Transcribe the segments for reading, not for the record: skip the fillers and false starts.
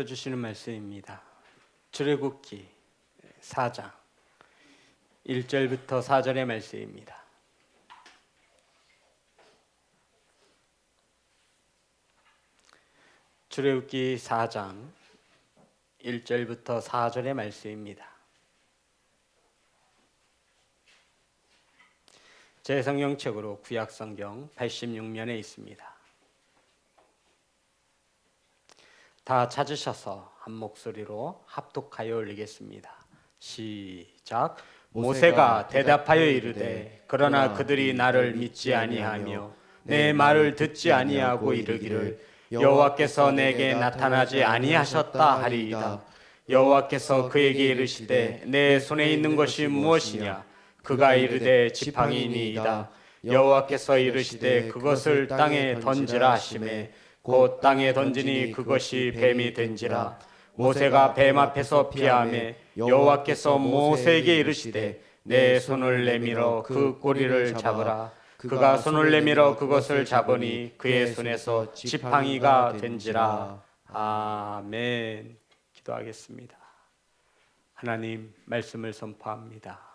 주시는 말씀입니다. 출애굽기 4장 1절부터 4절의 말씀입니다. 출애굽기 4장 1절부터 4절의 말씀입니다. 제 성경책으로 구약성경 86면에 있습니다. 다 찾으셔서 한 목소리로 합독하여 올리겠습니다. 시작. 모세가 대답하여 이르되 그러나 그들이 나를 믿지 아니하며 내 말을 듣지 아니하고 이르기를 여호와께서 내게 나타나지 아니하셨다 하리이다. 여호와께서 그에게 이르시되 내 손에 있는 것이 무엇이냐? 그가 이르되 지팡이니이다. 여호와께서 이르시되 그것을 땅에 던지라 하시매 곧 땅에 던지니 그것이 뱀이 된지라. 모세가 뱀 앞에서 피하매 여호와께서 모세에게 이르시되 내 손을 내밀어 그 꼬리를 잡으라. 그가 손을 내밀어 그것을 잡으니 그의 손에서 지팡이가 된지라. 아멘. 기도하겠습니다. 하나님, 말씀을 선포합니다.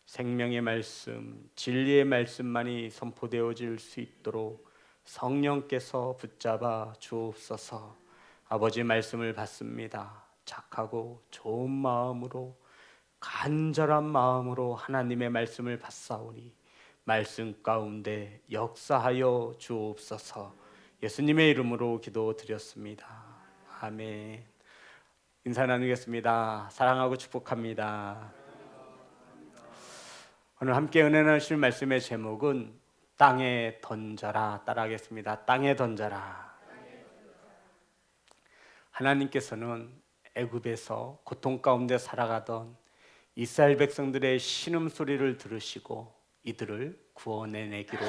생명의 말씀, 진리의 말씀만이 선포되어질 수 있도록 성령께서 붙잡아 주옵소서. 아버지, 말씀을 받습니다. 착하고 좋은 마음으로, 간절한 마음으로 하나님의 말씀을 받사오니 말씀 가운데 역사하여 주옵소서. 예수님의 이름으로 기도드렸습니다. 아멘. 인사 나누겠습니다. 사랑하고 축복합니다. 오늘 함께 은혜 나누실 말씀의 제목은 땅에 던져라. 따라하겠습니다. 땅에 던져라. 하나님께서는 애굽에서 고통 가운데 살아가던 이스라엘 백성들의 신음소리를 들으시고 이들을 구원해내기로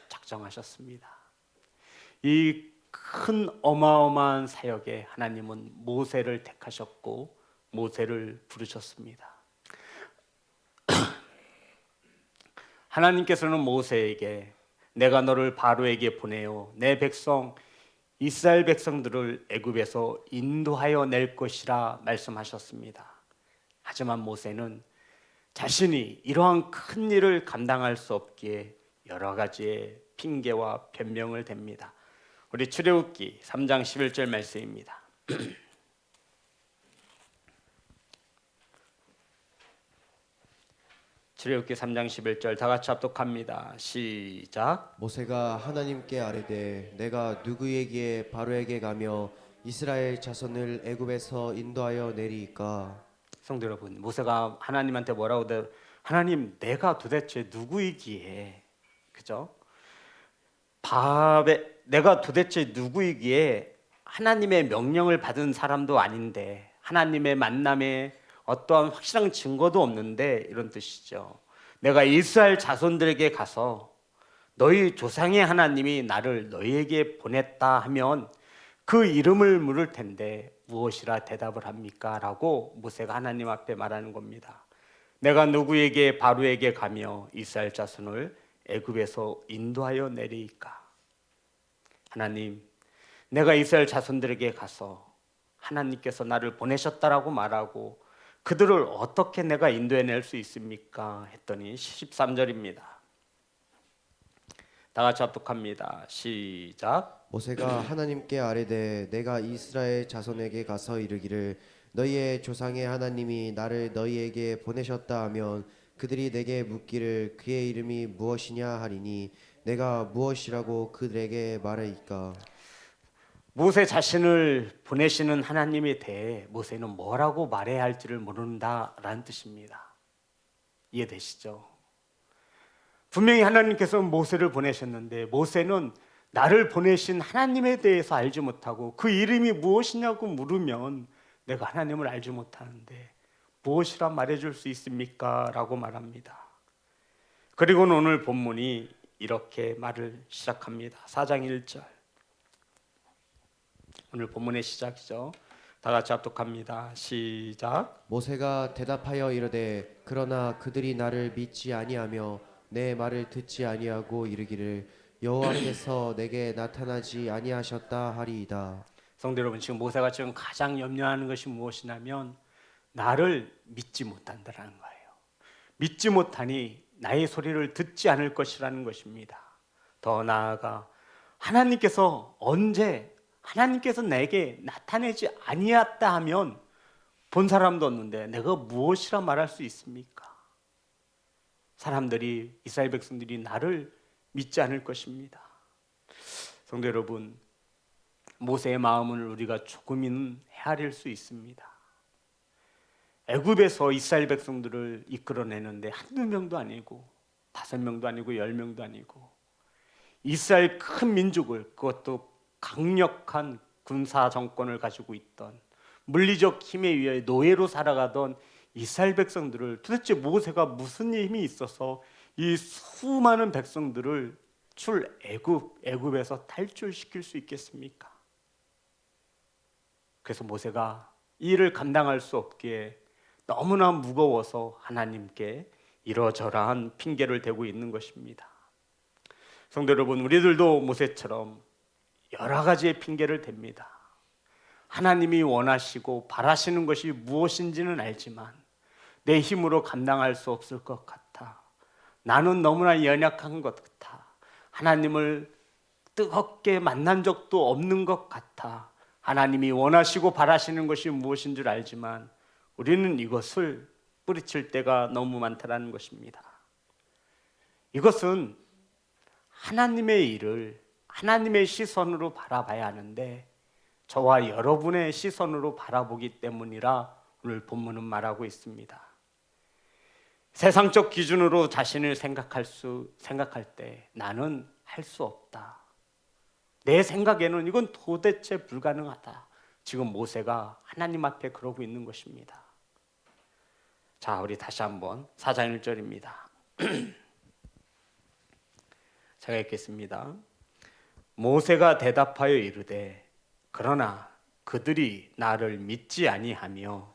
작정하셨습니다. 이 큰 어마어마한 사역에 하나님은 모세를 택하셨고 모세를 부르셨습니다. 하나님께서는 모세에게 내가 너를 바로에게 보내어 내 백성 이스라엘 백성들을 애굽에서 인도하여 낼 것이라 말씀하셨습니다. 하지만 모세는 자신이 이러한 큰 일을 감당할 수 없기에 여러 가지의 핑계와 변명을 댑니다. 우리 출애굽기 3장 11절 말씀입니다. 출애굽기 3장 11절 다 같이 합독합니다. 시작. 모세가 하나님께 아뢰되 내가 누구에게 바로에게 가며 이스라엘 자손을 애굽에서 인도하여 내리이까? 성도 여러분, 모세가 하나님한테 뭐라고 하나님, 내가 도대체 누구이기에, 그죠? 내가 도대체 누구이기에 하나님의 명령을 받은 사람도 아닌데 하나님의 만남에 어떠한 확실한 증거도 없는데, 이런 뜻이죠. 내가 이스라엘 자손들에게 가서 너희 조상의 하나님이 나를 너희에게 보냈다 하면 그 이름을 물을 텐데 무엇이라 대답을 합니까? 라고 모세가 하나님 앞에 말하는 겁니다. 내가 누구에게 바로에게 가며 이스라엘 자손을 애굽에서 인도하여 내리이까? 하나님, 내가 이스라엘 자손들에게 가서 하나님께서 나를 보내셨다라고 말하고 그들을 어떻게 내가 인도해낼 수 있습니까? 했더니 13절입니다. 다 같이 합독합니다. 시작. 모세가 하나님께 아뢰되 내가 이스라엘 자손에게 가서 이르기를 너희의 조상의 하나님이 나를 너희에게 보내셨다 하면 그들이 내게 묻기를 그의 이름이 무엇이냐 하리니 내가 무엇이라고 그들에게 말하이까? 모세 자신을 보내시는 하나님에 대해 모세는 뭐라고 말해야 할지를 모른다라는 뜻입니다. 이해되시죠? 분명히 하나님께서 모세를 보내셨는데 모세는 나를 보내신 하나님에 대해서 알지 못하고 그 이름이 무엇이냐고 물으면 내가 하나님을 알지 못하는데 무엇이라 말해줄 수 있습니까? 라고 말합니다. 그리고는 오늘 본문이 이렇게 말을 시작합니다. 4장 1절. 오늘 본문의 시작이죠. 다 같이 합독합니다. 시작. 모세가 대답하여 이르되 그러나 그들이 나를 믿지 아니하며 내 말을 듣지 아니하고 이르기를 여호와께서 내게 나타나지 아니하셨다 하리이다. 성도 여러분, 지금 모세가 지금 가장 염려하는 것이 무엇이냐면 나를 믿지 못한다라는 거예요. 믿지 못하니 나의 소리를 듣지 않을 것이라는 것입니다. 더 나아가 하나님께서 내게 나타내지 아니었다 하면 본 사람도 없는데 내가 무엇이라 말할 수 있습니까? 사람들이, 이스라엘 백성들이 나를 믿지 않을 것입니다. 성도 여러분, 모세의 마음을 우리가 조금은 헤아릴 수 있습니다. 애굽에서 이스라엘 백성들을 이끌어내는데 한두 명도 아니고 5명도 아니고 10명도 아니고 이스라엘 큰 민족을, 그것도 강력한 군사 정권을 가지고 있던 물리적 힘에 의해 노예로 살아가던 이스라엘 백성들을 도대체 모세가 무슨 힘이 있어서 이 수많은 백성들을 애굽에서 탈출시킬 수 있겠습니까? 그래서 모세가 이 일을 감당할 수 없기에 너무나 무거워서 하나님께 이러저러한 핑계를 대고 있는 것입니다. 성도 여러분, 우리들도 모세처럼 여러 가지의 핑계를 댑니다. 하나님이 원하시고 바라시는 것이 무엇인지는 알지만 내 힘으로 감당할 수 없을 것 같아. 나는 너무나 연약한 것 같아. 하나님을 뜨겁게 만난 적도 없는 것 같아. 하나님이 원하시고 바라시는 것이 무엇인 줄 알지만 우리는 이것을 뿌리칠 때가 너무 많다는 것입니다. 이것은 하나님의 일을 하나님의 시선으로 바라봐야 하는데 저와 여러분의 시선으로 바라보기 때문이라 오늘 본문은 말하고 있습니다. 세상적 기준으로 자신을 생각할 때 나는 할 수 없다. 내 생각에는 이건 도대체 불가능하다. 지금 모세가 하나님 앞에 그러고 있는 것입니다. 자, 우리 다시 한번 4장 1절입니다. 제가 읽겠습니다. 모세가 대답하여 이르되 그러나 그들이 나를 믿지 아니하며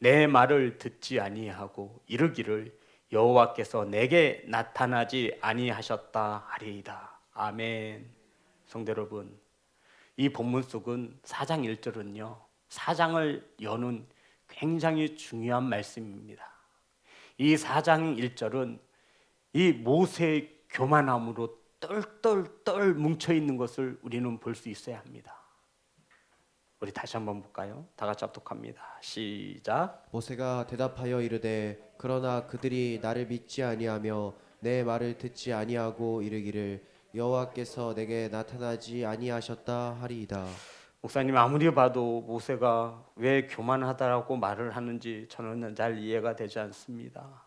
내 말을 듣지 아니하고 이르기를 여호와께서 내게 나타나지 아니하셨다 하리이다. 아멘. 성도 여러분, 이 본문 속은 4장 1절은요 4장을 여는 굉장히 중요한 말씀입니다. 이 4장 1절은 이 모세의 교만함으로 똘똘똘 뭉쳐있는 것을 우리는 볼 수 있어야 합니다. 우리 다시 한번 볼까요? 다 같이 합독합니다. 시작. 모세가 대답하여 이르되 그러나 그들이 나를 믿지 아니하며 내 말을 듣지 아니하고 이르기를 여호와께서 내게 나타나지 아니하셨다 하리이다. 목사님, 아무리 봐도 모세가 왜 교만하다라고 말을 하는지 저는 잘 이해가 되지 않습니다.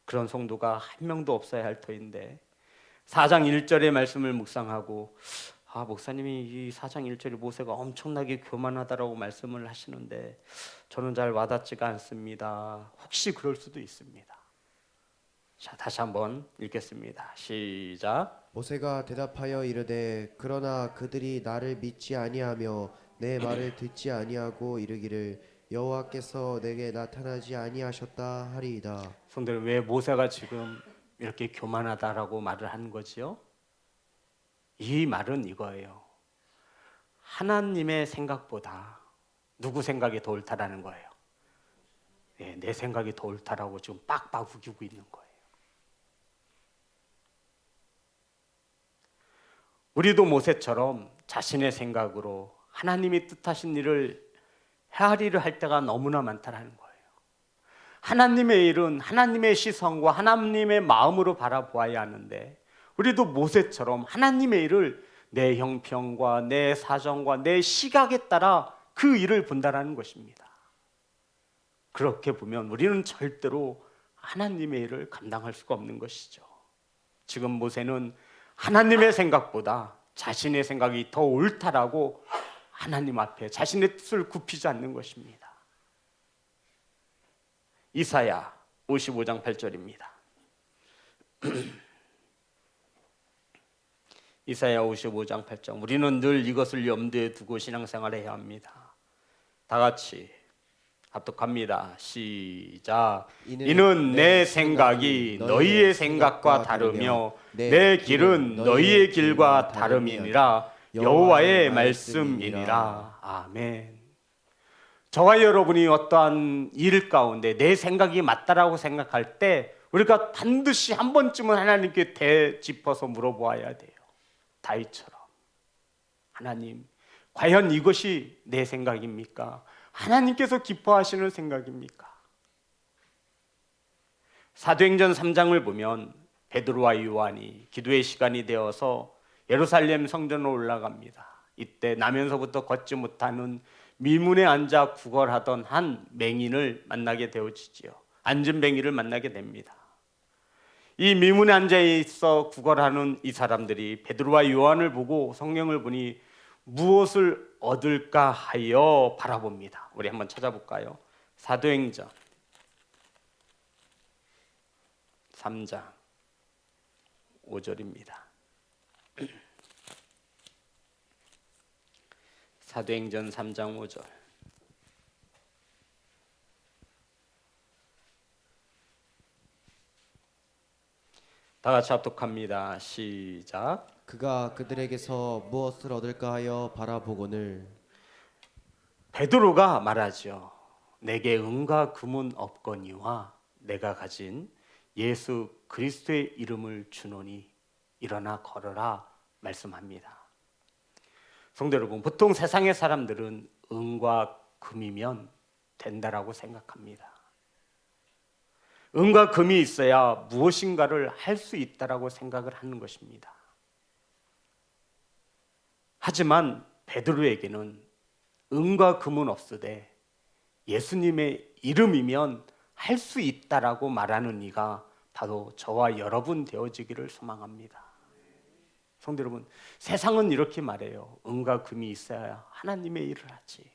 그런 성도가 한 명도 없어야 할 터인데 4장 1절의 말씀을 묵상하고 목사님이 이 4장 1절에 모세가 엄청나게 교만하다라고 말씀을 하시는데 저는 잘 와닿지가 않습니다. 혹시 그럴 수도 있습니다. 자, 다시 한번 읽겠습니다. 시작. 모세가 대답하여 이르되 그러나 그들이 나를 믿지 아니하며 내 말을 듣지 아니하고 이르기를 여호와께서 내게 나타나지 아니하셨다 하리이다. 성도들, 왜 모세가 지금 이렇게 교만하다라고 말을 하는 거지요? 이 말은 이거예요. 하나님의 생각보다 누구 생각이 더 옳다라는 거예요. 내 생각이 더 옳다라고 지금 빡빡 우기고 있는 거예요. 우리도 모세처럼 자신의 생각으로 하나님이 뜻하신 일을 헤아리려 할 때가 너무나 많다는 거예요. 하나님의 일은 하나님의 시선과 하나님의 마음으로 바라보아야 하는데 우리도 모세처럼 하나님의 일을 내 형편과 내 사정과 내 시각에 따라 그 일을 본다는 것입니다. 그렇게 보면 우리는 절대로 하나님의 일을 감당할 수가 없는 것이죠. 지금 모세는 하나님의 생각보다 자신의 생각이 더 옳다라고 하나님 앞에 자신의 뜻을 굽히지 않는 것입니다. 이사야 55장 8절입니다. 이사야 55장 8절. 우리는 늘 이것을 염두에 두고 신앙생활을 해야 합니다. 다 같이 합독합니다. 시작. 이는 내 생각이 너희의 생각과 다르며 내 길은 너희의 길과 다름이니라. 여호와의 말씀이니라. 아멘. 저와 여러분이 어떠한 일 가운데 내 생각이 맞다라고 생각할 때 우리가 반드시 한 번쯤은 하나님께 되짚어서 물어보아야 돼요. 다윗처럼. 하나님, 과연 이것이 내 생각입니까? 하나님께서 기뻐하시는 생각입니까? 사도행전 3장을 보면 베드로와 요한이 기도의 시간이 되어서 예루살렘 성전으로 올라갑니다. 이때 나면서부터 걷지 못하는 미문에 앉아 구걸하던 한 맹인을 만나게 되어지지요. 앉은 맹인을 만나게 됩니다. 이 미문에 앉아 있어 구걸하는 이 사람들이 베드로와 요한을 보고 성경을 보니 무엇을 얻을까 하여 바라봅니다. 우리 한번 찾아볼까요? 사도행전 3장 5절입니다. 사도행전 3장 5절. 다 같이 합독합니다. 시작. 그가 그들에게서 무엇을 얻을까 하여 바라보거늘. 베드로가 말하죠. 내게 은과 금은 없거니와 내가 가진 예수 그리스도의 이름을 주노니 일어나 걸어라 말씀합니다. 성도 여러분, 보통 세상의 사람들은 은과 금이면 된다라고 생각합니다. 은과 금이 있어야 무엇인가를 할 수 있다라고 생각을 하는 것입니다. 하지만 베드로에게는 은과 금은 없으되 예수님의 이름이면 할 수 있다라고 말하는 이가 바로 저와 여러분 되어지기를 소망합니다. 성도 여러분, 세상은 이렇게 말해요. 은과 금이 있어야 하나님의 일을 하지.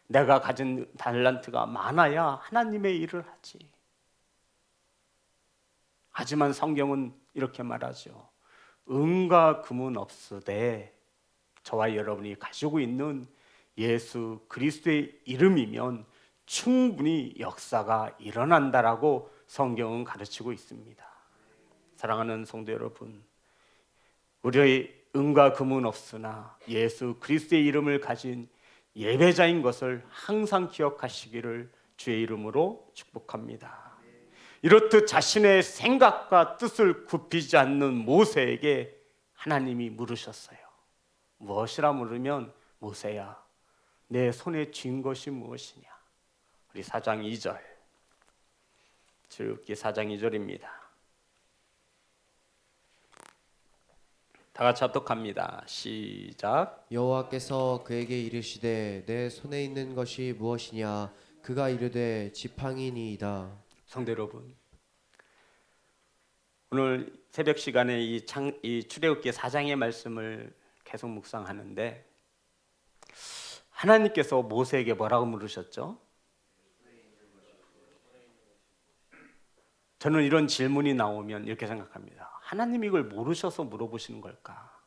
내가 가진 달란트가 많아야 하나님의 일을 하지. 하지만 성경은 이렇게 말하죠. 은과 금은 없으되 저와 여러분이 가지고 있는 예수 그리스도의 이름이면 충분히 역사가 일어난다라고 성경은 가르치고 있습니다. 사랑하는 성도 여러분, 우리의 은과 금은 없으나 예수 그리스도의 이름을 가진 예배자인 것을 항상 기억하시기를 주의 이름으로 축복합니다. 이렇듯 자신의 생각과 뜻을 굽히지 않는 모세에게 하나님이 물으셨어요. 무엇이라 물으면 모세야, 내 손에 쥔 것이 무엇이냐? 우리 4장 2절, 출애굽기 4장 2절입니다. 다 같이 합독합니다. 시작. 여호와께서 그에게 이르시되 내 손에 있는 것이 무엇이냐? 그가 이르되 지팡이니이다. 성도 여러분, 오늘 새벽 시간에 이 출애굽기 4장의 말씀을 계속 묵상하는데 하나님께서 모세에게 뭐라고 물으셨죠? 저는 이런 질문이 나오면 이렇게 생각합니다. 하나님이 이걸 모르셔서 물어보시는 걸까?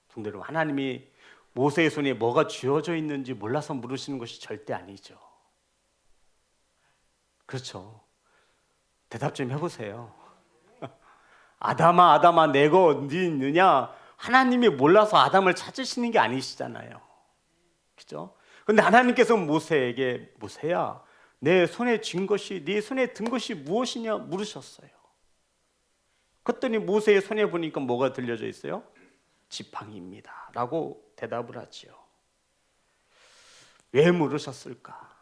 성도 여러분, 하나님이 모세의 손에 뭐가 쥐어져 있는지 몰라서 물으시는 것이 절대 아니죠. 그렇죠. 대답 좀 해보세요. 아담아, 아담아, 내가 어디 있느냐? 하나님이 몰라서 아담을 찾으시는 게 아니시잖아요. 그렇죠? 근데 하나님께서 모세에게 모세야, 내 손에 쥔 것이, 네 손에 든 것이 무엇이냐 물으셨어요. 그랬더니 모세의 손에 보니까 뭐가 들려져 있어요? 지팡이입니다 라고 대답을 하지요. 왜 물으셨을까?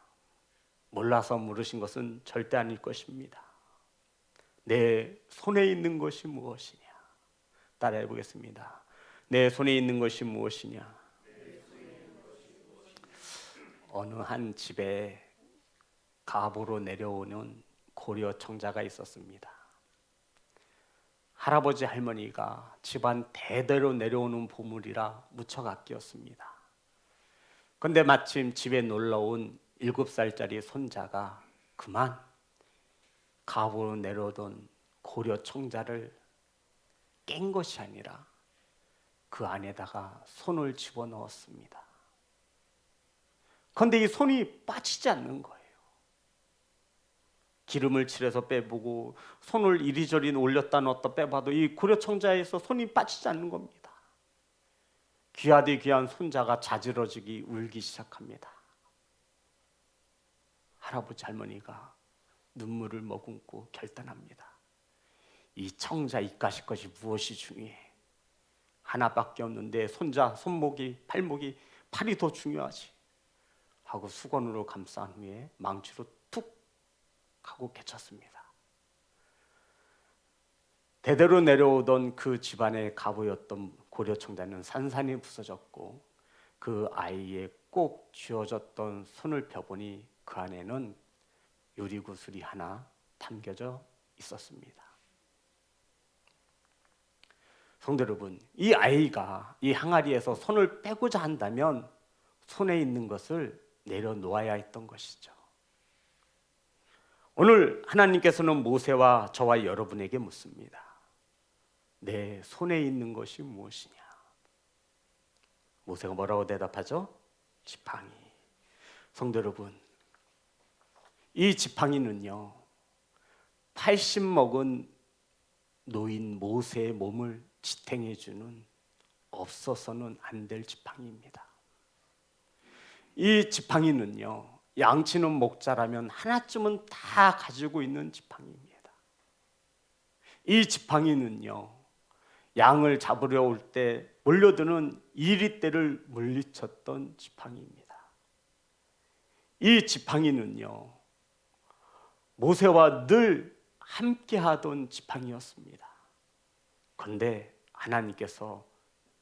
몰라서 물으신 것은 절대 아닐 것입니다. 내 손에 있는 것이 무엇이냐? 따라해 보겠습니다. 내 손에 있는 것이 무엇이냐? 어느 한 집에 갑으로 내려오는 고려 청자가 있었습니다. 할아버지 할머니가 집안 대대로 내려오는 보물이라 무척 아꼈습니다. 그런데 마침 집에 놀러온 7살짜리 손자가 그만 갑으로 내려오던 고려 청자를 깬 것이 아니라 그 안에다가 손을 집어넣었습니다. 그런데 이 손이 빠지지 않는 거예요. 기름을 칠해서 빼보고 손을 이리저리 올렸다 넣었다 빼봐도 이 고려 청자에서 손이 빠지지 않는 겁니다. 귀하디 귀한 손자가 자지러지기 울기 시작합니다. 할아버지 할머니가 눈물을 머금고 결단합니다. 이 청자 입가실 것이 무엇이 중요해? 하나밖에 없는데 손자 손목이 팔목이 팔이 더 중요하지 하고 수건으로 감싼 후에 망치로 툭 하고 개쳤습니다. 대대로 내려오던 그 집안의 가부였던 고려 청자는 산산이 부서졌고 그 아이의 꼭 쥐어졌던 손을 펴보니 그 안에는 유리구슬이 하나 담겨져 있었습니다. 성도 여러분, 이 아이가 이 항아리에서 손을 빼고자 한다면 손에 있는 것을 내려놓아야 했던 것이죠. 오늘 하나님께서는 모세와 저와 여러분에게 묻습니다. 내 손에 있는 것이 무엇이냐? 모세가 뭐라고 대답하죠? 지팡이. 성도 여러분, 이 지팡이는요 80 먹은 노인 모세의 몸을 지탱해주는 없어서는 안 될 지팡이입니다. 이 지팡이는요 양치는 목자라면 하나쯤은 다 가지고 있는 지팡이입니다. 이 지팡이는요 양을 잡으려 올 때 몰려드는 이리떼를 물리쳤던 지팡이입니다. 이 지팡이는요 모세와 늘 함께하던 지팡이였습니다. 그런데 하나님께서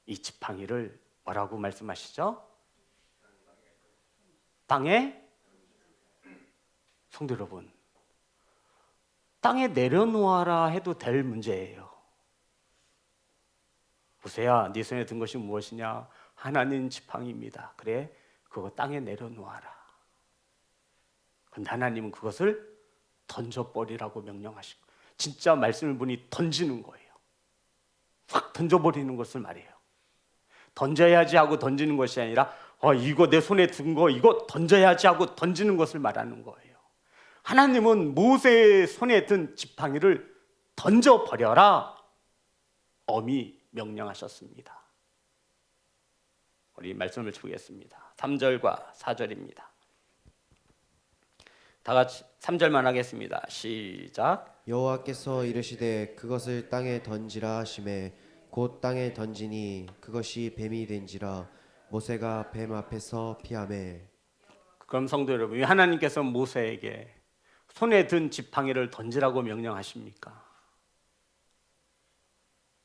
이 지팡이를 뭐라고 말씀하시죠? 땅에, 성도 여러분, 땅에 내려놓아라 해도 될 문제예요. 모세야, 네 손에 든 것이 무엇이냐? 하나님 지팡이입니다. 그래, 그거 땅에 내려놓아라. 그런데 하나님은 그것을 던져버리라고 명령하시고, 진짜 말씀을 보니 던지는 거예요. 확 던져버리는 것을 말해요. 던져야지 하고 던지는 것이 아니라 이거 내 손에 든 거 이거 던져야지 하고 던지는 것을 말하는 거예요. 하나님은 모세의 손에 든 지팡이를 던져버려라 엄히 명령하셨습니다. 우리 말씀을 보겠습니다. 3절과 4절입니다. 다 같이 3절만 하겠습니다. 시작. 여호와께서 이르시되 그것을 땅에 던지라 하시매 곧 땅에 던지니 그것이 뱀이 된지라 모세가 뱀 앞에서 피하매. 그럼 성도 여러분, 왜 하나님께서 모세에게 손에 든 지팡이를 던지라고 명령하십니까?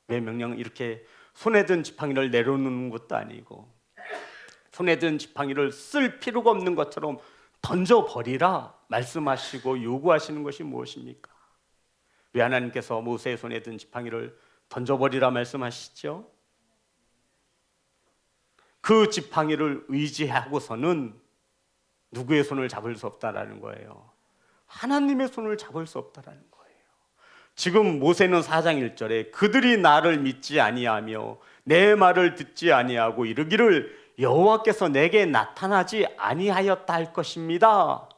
왜 이렇게 손에 든 지팡이를 내려놓는 것도 아니고 손에 든 지팡이를 쓸 필요가 없는 것처럼 던져버리라 말씀하시고 요구하시는 것이 무엇입니까? 왜 하나님께서 모세의 손에 든 지팡이를 던져버리라 말씀하시죠? 그 지팡이를 의지하고서는 누구의 손을 잡을 수 없다라는 거예요. 하나님의 손을 잡을 수 없다라는 거예요. 지금 모세는 4장 1절에 그들이 나를 믿지 아니하며 내 말을 듣지 아니하고 이르기를 여호와께서 내게 나타나지 아니하였다 할 것입니다.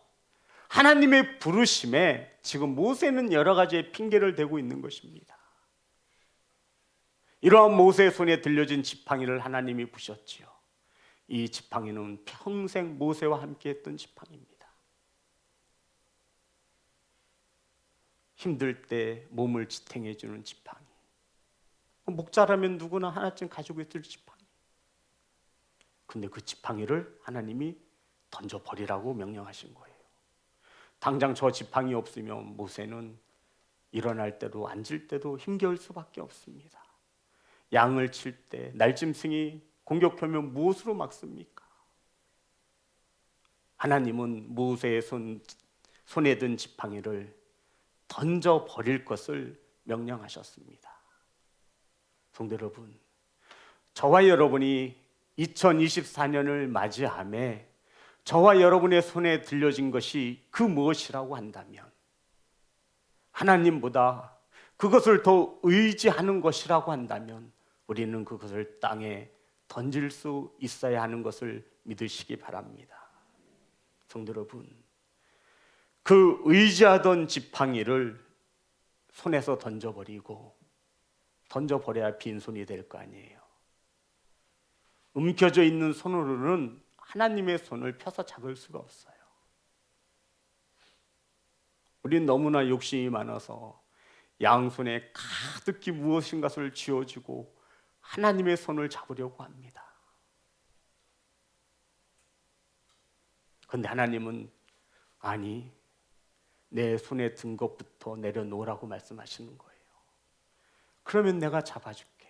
하나님의 부르심에 지금 모세는 여러 가지의 핑계를 대고 있는 것입니다. 이러한 모세의 손에 들려진 지팡이를 하나님이 부셨지요. 이 지팡이는 평생 모세와 함께 했던 지팡이입니다. 힘들 때 몸을 지탱해 주는 지팡이. 목자라면 누구나 하나쯤 가지고 있을 지팡이. 근데 그 지팡이를 하나님이 던져버리라고 명령하신 거예요. 당장 저 지팡이 없으면 모세는 일어날 때도 앉을 때도 힘겨울 수밖에 없습니다. 양을 칠 때 날짐승이 공격하면 무엇으로 막습니까? 하나님은 모세의 손에 든 지팡이를 던져버릴 것을 명령하셨습니다. 성도 여러분, 저와 여러분이 2024년을 맞이하며 저와 여러분의 손에 들려진 것이 그 무엇이라고 한다면 하나님보다 그것을 더 의지하는 것이라고 한다면 우리는 그것을 땅에 던질 수 있어야 하는 것을 믿으시기 바랍니다. 성도 여러분, 그 의지하던 지팡이를 손에서 던져버려야 빈손이 될 거 아니에요. 움켜져 있는 손으로는 하나님의 손을 펴서 잡을 수가 없어요. 우린 너무나 욕심이 많아서 양손에 가득히 무엇인가를 쥐어주고 하나님의 손을 잡으려고 합니다. 그런데 하나님은 아니, 내 손에 든 것부터 내려놓으라고 말씀하시는 거예요. 그러면 내가 잡아줄게.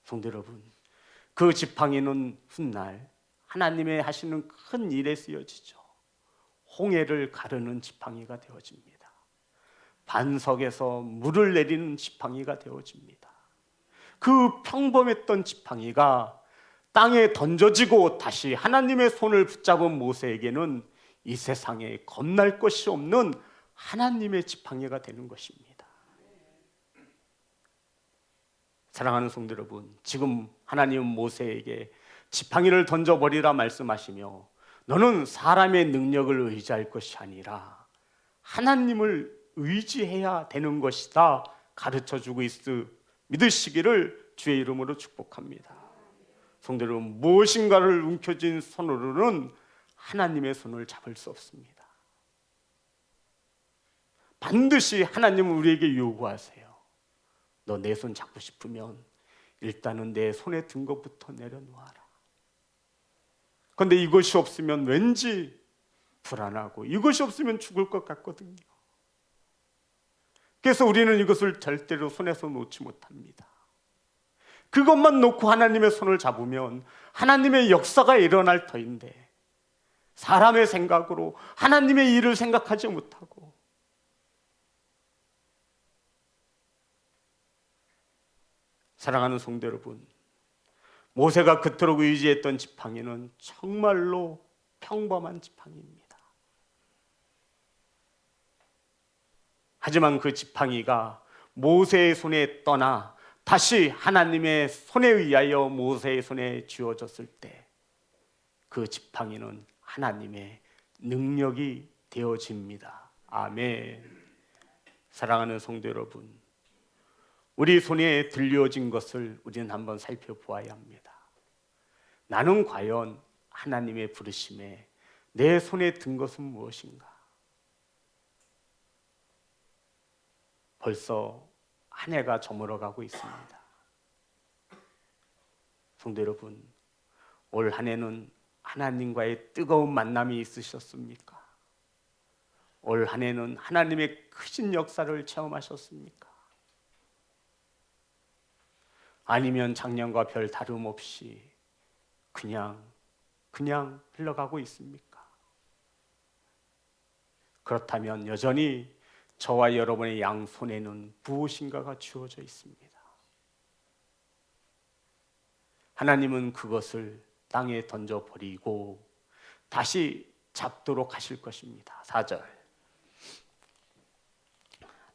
성도 여러분, 그 지팡이는 훗날 하나님의 하시는 큰 일에 쓰여지죠. 홍해를 가르는 지팡이가 되어집니다. 반석에서 물을 내리는 지팡이가 되어집니다. 그 평범했던 지팡이가 땅에 던져지고 다시 하나님의 손을 붙잡은 모세에게는 이 세상에 겁날 것이 없는 하나님의 지팡이가 되는 것입니다. 사랑하는 성도 여러분, 지금 하나님은 모세에게 지팡이를 던져버리라 말씀하시며 너는 사람의 능력을 의지할 것이 아니라 하나님을 의지해야 되는 것이다 가르쳐주고 믿으시기를 주의 이름으로 축복합니다. 성도 여러분, 무엇인가를 움켜쥔 손으로는 하나님의 손을 잡을 수 없습니다. 반드시 하나님은 우리에게 요구하세요. 너 내 손 잡고 싶으면 일단은 내 손에 든 것부터 내려놓아라. 그런데 이것이 없으면 왠지 불안하고 이것이 없으면 죽을 것 같거든요. 그래서 우리는 이것을 절대로 손에서 놓지 못합니다. 그것만 놓고 하나님의 손을 잡으면 하나님의 역사가 일어날 터인데 사람의 생각으로 하나님의 일을 생각하지 못하고 사랑하는 성도 여러분, 모세가 그토록 의지했던 지팡이는 정말로 평범한 지팡이입니다. 하지만 그 지팡이가 모세의 손에 떠나 다시 하나님의 손에 의하여 모세의 손에 쥐어졌을 때 그 지팡이는 하나님의 능력이 되어집니다. 아멘. 사랑하는 성도 여러분, 우리 손에 들려진 것을 우리는 한번 살펴보아야 합니다. 나는 과연 하나님의 부르심에 내 손에 든 것은 무엇인가? 벌써 한 해가 저물어가고 있습니다. 성도 여러분, 올 한 해는 하나님과의 뜨거운 만남이 있으셨습니까? 올 한 해는 하나님의 크신 역사를 체험하셨습니까? 아니면 작년과 별 다름없이 그냥 흘러가고 있습니까? 그렇다면 여전히 저와 여러분의 양손에는 무엇인가가 주어져 있습니다. 하나님은 그것을 땅에 던져버리고 다시 잡도록 하실 것입니다. 4절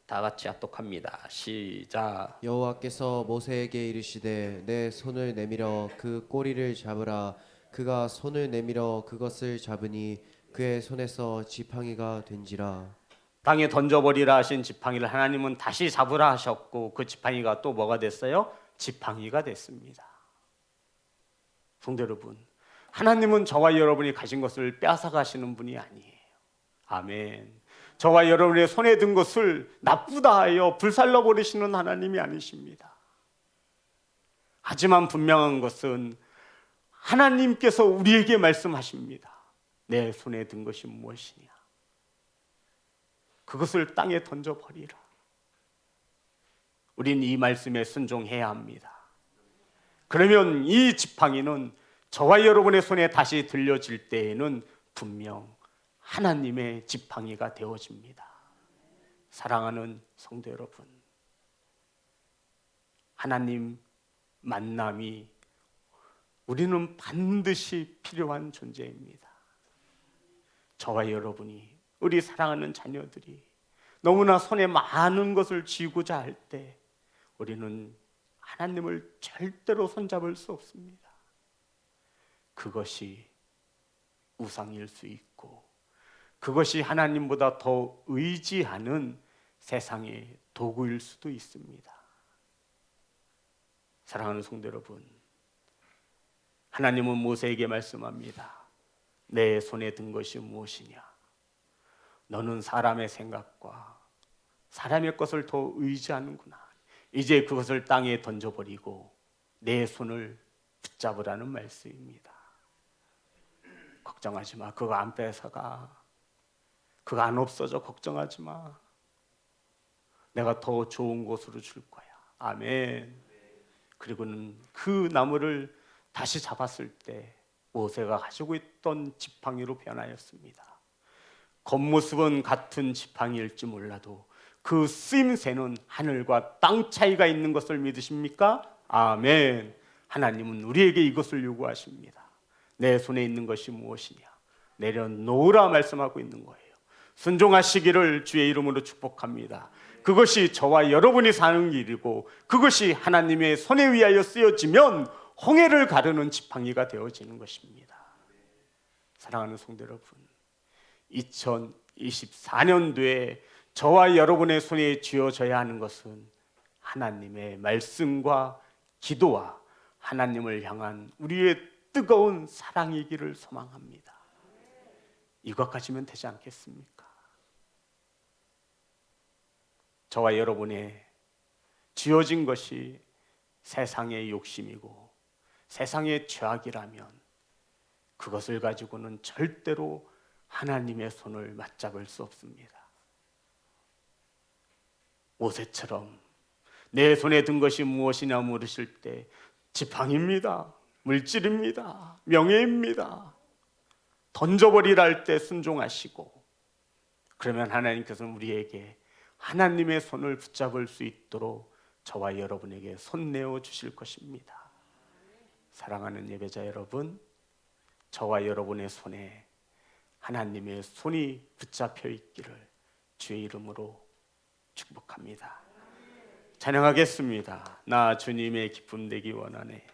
다 같이 합독합니다. 시작. 여호와께서 모세에게 이르시되 내 손을 내밀어 그 꼬리를 잡으라. 그가 손을 내밀어 그것을 잡으니 그의 손에서 지팡이가 된지라. 땅에 던져버리라 하신 지팡이를 하나님은 다시 잡으라 하셨고 그 지팡이가 또 뭐가 됐어요? 지팡이가 됐습니다. 성도 여러분, 하나님은 저와 여러분이 가진 것을 뺏어가시는 분이 아니에요. 아멘. 저와 여러분의 손에 든 것을 나쁘다 하여 불살라 버리시는 하나님이 아니십니다. 하지만 분명한 것은 하나님께서 우리에게 말씀하십니다. 내 손에 든 것이 무엇이냐? 그것을 땅에 던져버리라. 우린 이 말씀에 순종해야 합니다. 그러면 이 지팡이는 저와 여러분의 손에 다시 들려질 때에는 분명 하나님의 지팡이가 되어집니다. 사랑하는 성도 여러분, 하나님 만남이 우리는 반드시 필요한 존재입니다. 저와 여러분이, 우리 사랑하는 자녀들이 너무나 손에 많은 것을 쥐고자 할 때 우리는 하나님을 절대로 손잡을 수 없습니다. 그것이 우상일 수 있고 그것이 하나님보다 더 의지하는 세상의 도구일 수도 있습니다. 사랑하는 성도 여러분, 하나님은 모세에게 말씀합니다. 내 손에 든 것이 무엇이냐? 너는 사람의 생각과 사람의 것을 더 의지하는구나. 이제 그것을 땅에 던져버리고 내 손을 붙잡으라는 말씀입니다. 걱정하지 마. 그거 안 뺏어가. 그거 안 없어져. 걱정하지 마. 내가 더 좋은 곳으로 줄 거야. 아멘. 그리고는 그 나무를 다시 잡았을 때 모세가 가지고 있던 지팡이로 변하였습니다. 겉모습은 같은 지팡이일지 몰라도 그 쓰임새는 하늘과 땅 차이가 있는 것을 믿으십니까? 아멘. 하나님은 우리에게 이것을 요구하십니다. 내 손에 있는 것이 무엇이냐? 내려놓으라 말씀하고 있는 거예요. 순종하시기를 주의 이름으로 축복합니다. 그것이 저와 여러분이 사는 길이고 그것이 하나님의 손에 위하여 쓰여지면 홍해를 가르는 지팡이가 되어지는 것입니다. 사랑하는 성도 여러분, 2024년도에 저와 여러분의 손에 쥐어져야 하는 것은 하나님의 말씀과 기도와 하나님을 향한 우리의 뜨거운 사랑이기를 소망합니다. 이것 가지면 되지 않겠습니까? 저와 여러분의 쥐어진 것이 세상의 욕심이고 세상의 죄악이라면 그것을 가지고는 절대로 하나님의 손을 맞잡을 수 없습니다. 모세처럼 내 손에 든 것이 무엇이냐 물으실 때 지팡이입니다. 물질입니다. 명예입니다. 던져버리라 할 때 순종하시고, 그러면 하나님께서는 우리에게 하나님의 손을 붙잡을 수 있도록 저와 여러분에게 손 내어 주실 것입니다. 사랑하는 예배자 여러분, 저와 여러분의 손에 하나님의 손이 붙잡혀 있기를 주의 이름으로 축복합니다. 찬양하겠습니다. 나 주님의 기쁨 되기 원하네.